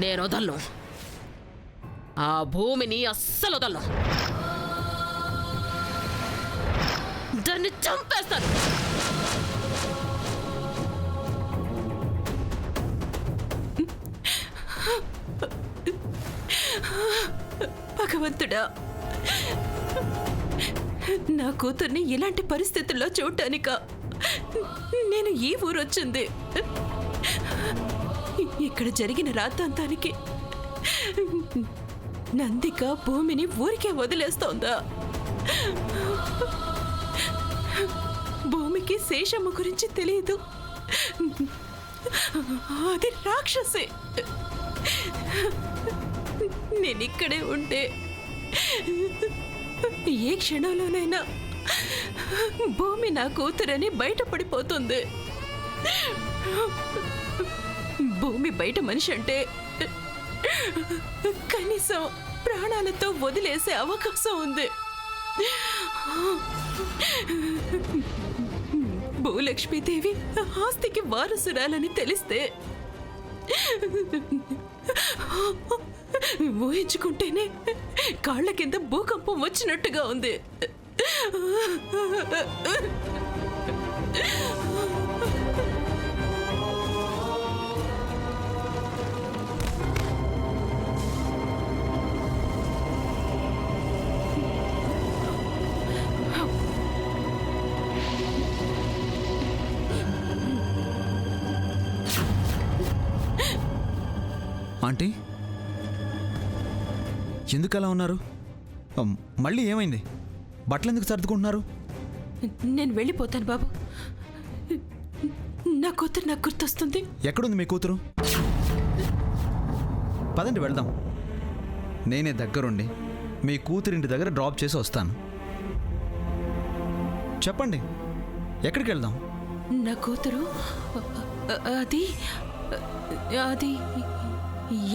నేను వదలను. ఆ భూమిని అస్సలు వదలను. దాన్ని చంపేస్తాను. భగవంతుడా, నా కూతుర్ని ఇలాంటి పరిస్థితుల్లో చూడటానిక నేను ఈ ఊరొచ్చింది. ఇక్కడ జరిగిన రాద్ధాంతానికి నందిక భూమిని ఊరికే వదిలేస్తోందా? భూమికి శేషమ్మ గురించి తెలియదు. అది రాక్షసే. నేనిక్కడే ఉంటే ఏ క్షణంలోనైనా భూమి నా కూతురని బయటపడిపోతుంది. భూమి బయట మనిషి అంటే కనీసం ప్రాణాలతో వదిలేసే అవకాశం ఉంది. భూలక్ష్మీదేవి ఆస్తికి వారసురాలని తెలిస్తే ఊహించుకుంటేనే కాళ్ళ కింద భూకంపం వచ్చినట్టుగా ఉంది. ఆంటీ, ఎందుకు అలా ఉన్నారు? మళ్ళీ ఏమైంది? బట్టలు ఎందుకు సర్దుకుంటున్నారు? నేను వెళ్ళిపోతాను బాబు. నా కూతురు నాకు గుర్తొస్తుంది. ఎక్కడుంది మీ కూతురు? పదండి వెళ్దాం. నేనే దగ్గరుండి మీ కూతురింటి దగ్గర డ్రాప్ చేసి వస్తాను. చెప్పండి, ఎక్కడికి వెళ్దాం? నా కూతురు అది అది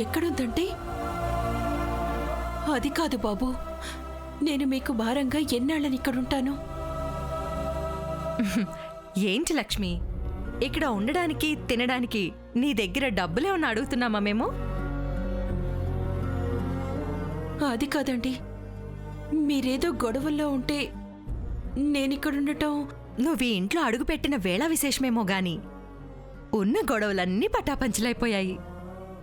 ఎక్కడుందంటే? అది కాదు బాబు, నేను మీకు భారంగా ఎన్నాళ్ళని ఇక్కడుంటాను. ఏంటి లక్ష్మి, ఇక్కడ ఉండడానికి తినడానికి నీ దగ్గర డబ్బులేమన్నా అడుగుతున్నామా మేము? అది కాదండి, మీరేదో గొడవల్లో ఉంటే నేనిక్కడుండటం. నువ్వు ఈ ఇంట్లో అడుగుపెట్టిన వేళ విశేషమేమో గాని ఉన్న గొడవలన్నీ పటాపంచలైపోయాయి.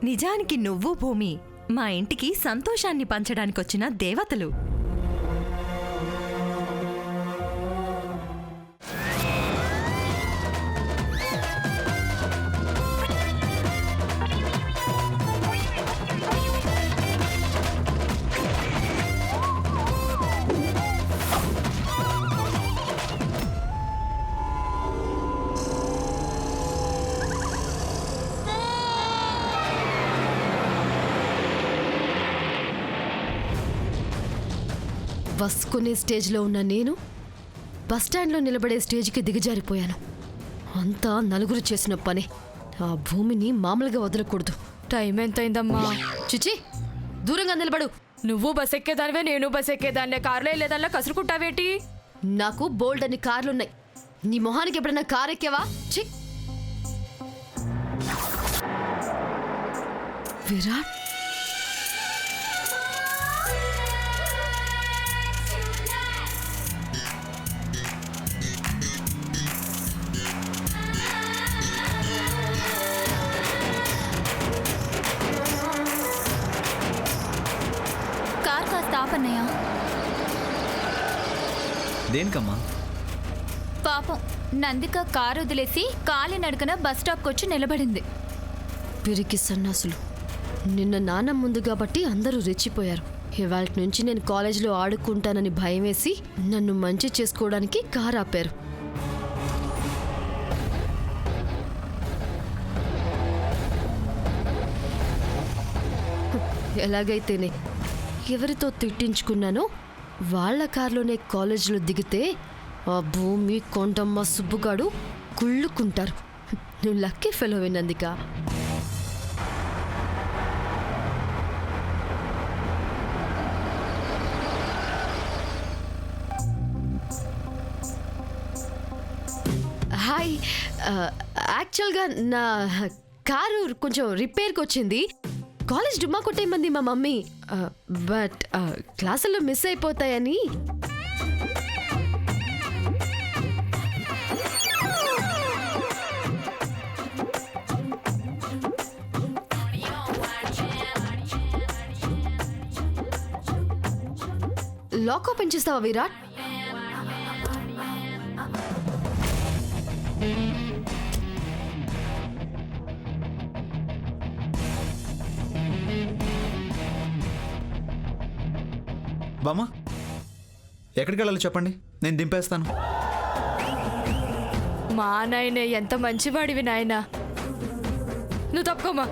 నిజానికి నువ్వు భూమి మా ఇంటికి సంతోషాన్ని పంచడానికొచ్చిన దేవతలు. బస్ కొనే స్టేజ్లో ఉన్న నేను బస్టాండ్లో నిలబడే స్టేజ్కి దిగజారిపోయాను. అంతా నలుగురు చేసిన పని. ఆ భూమిని మామూలుగా వదలకూడదు. టైం ఎంతైందమ్మా? చిచి, దూరంగా నిలబడు. నువ్వు బస్ ఎక్కేదానివే, నేను బస్ ఎక్కేదాన్నే. కార్లో వెళ్ళేదానిలా కసురుకుంటావేటి? నాకు బోల్డ్ అని కార్లున్నాయి. నీ మొహానికి ఎప్పుడైనా కార్ ఎక్కేవా? చి. విరాట్, పాపన్నయ్య. దేనికమ్మా? పాపం నందిక కారు వదిలేసి కాలినడకన బస్ స్టాప్కి వచ్చి నిలబడింది. పిరికి సన్నాసులు. నిన్న నాన్న ముందు కాబట్టి అందరూ రెచ్చిపోయారు. ఇవాళ నుంచి నేను కాలేజీలో ఆడుకుంటానని భయం వేసి నన్ను మంచి చేసుకోవడానికి కారు ఆపారు. ఎలాగైతేనే ఎవరితో తిట్టించుకున్నానో వాళ్ళ కారులోనే కాలేజీలో దిగితే ఆ భూమి కొండమ్మ సుబ్బుగాడు కుళ్ళుకుంటారు. నువ్వు లక్కీ ఫెలో విన్నందిక. హాయ్, యాక్చువల్గా నా కారు కొంచెం రిపేర్కి వచ్చింది. కాలేజ్ డుమ్మా కొట్టేయమంది మా మమ్మీ. బట్ క్లాసుల్లో మిస్ అయిపోతాయని. లాక్ ఓపెన్ చేస్తావా విరాట్? బామ్మ ఎక్కడికి వెళ్ళాలి చెప్పండి, నేను దింపేస్తాను. మా నాయన ఎంత మంచివాడివి నాయనా. నువ్వు తప్పుకోమా.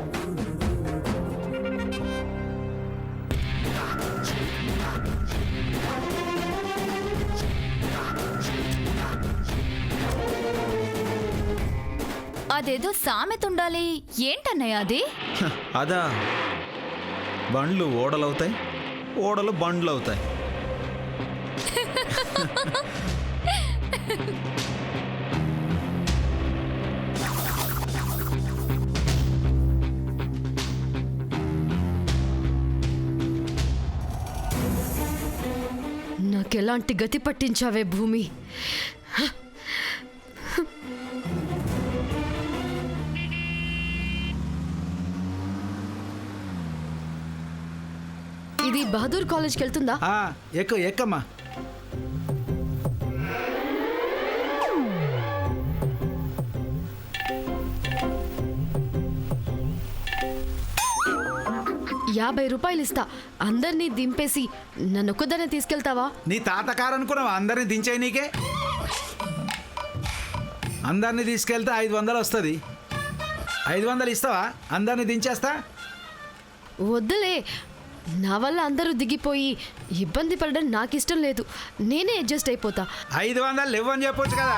అదేదో సామెత ఉండాలి, ఏంటన్నయ్య అది? అదా, బండ్లు ఓడలవుతాయి, ఓడలు బండ్లు అవుతాయి. నాకెలాంటి గతి పట్టించావే భూమి. ఇది బహదూర్ కాలేజ్కి వెళ్తుందా? ఎక్కమ్మా. ₹50 ఇస్తా, అందరినీ దింపేసి నన్ను ఒక్కదాన్ని తీసుకెళ్తావా? నీ తాత కారు అనుకున్నావా అందరినీ దించాయి నీకే? అందరినీ తీసుకెళ్తే 500 వస్తుంది. 500 ఇస్తావా? అందరినీ దించేస్తా. వద్దులే, నా వల్ల అందరూ దిగిపోయి ఇబ్బంది పడడం నాకు ఇష్టం లేదు. నేనే అడ్జస్ట్ అయిపోతా. 500 ఇవ్వని చెప్పొచ్చు కదా.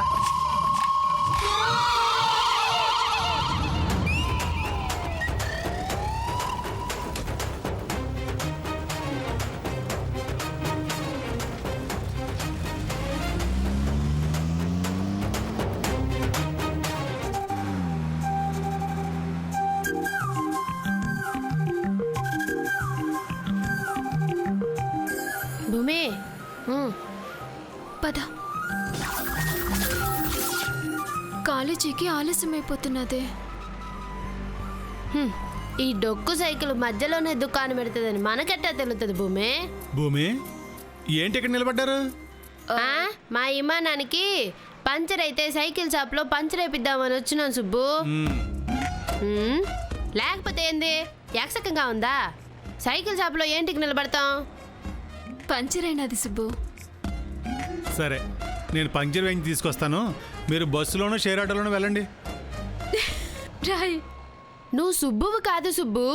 భూమి, పద. కాలేజీకి ఆలస్యం అయిపోతున్నదే. ఈ డొక్కు సైకిల్ మధ్యలోనే దుకాణం పెడుతుందని మనకెట్టా తెలుస్తుంది భూమి? భూమి ఏంటి ఇక్కడ నిలబడ్డారు? మా ఇమానానికి పంచర్ అయితే సైకిల్ షాప్ లో పంచర్ వేపిద్దామని వచ్చినాను సుబ్బు. లేకపోతే ఏంది, యాక్సకంగా ఉందా? సైకిల్ షాప్ లో ఏంటికి నిలబడతాం? పంచర్ అయినది సుబ్బు. సరే, నేను పంక్చర్ వేయించి తీసుకొస్తాను. మీరు బస్సులోనూ షేర్ ఆటోలోనూ వెళ్ళండి. రాయ్, నువ్వు సుబ్బువు కాదు సుబ్బు,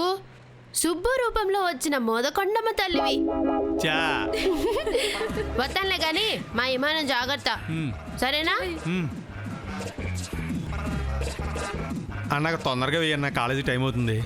సుబ్బు రూపంలో వచ్చిన మోదకొండమ్మ తల్లివి. చా వస్తానులే గాని మా ఇమానం జాగ్రత్త, సరేనా? అన్నాక తొందరగా వేయన్న, కాలేజీ టైం అవుతుంది.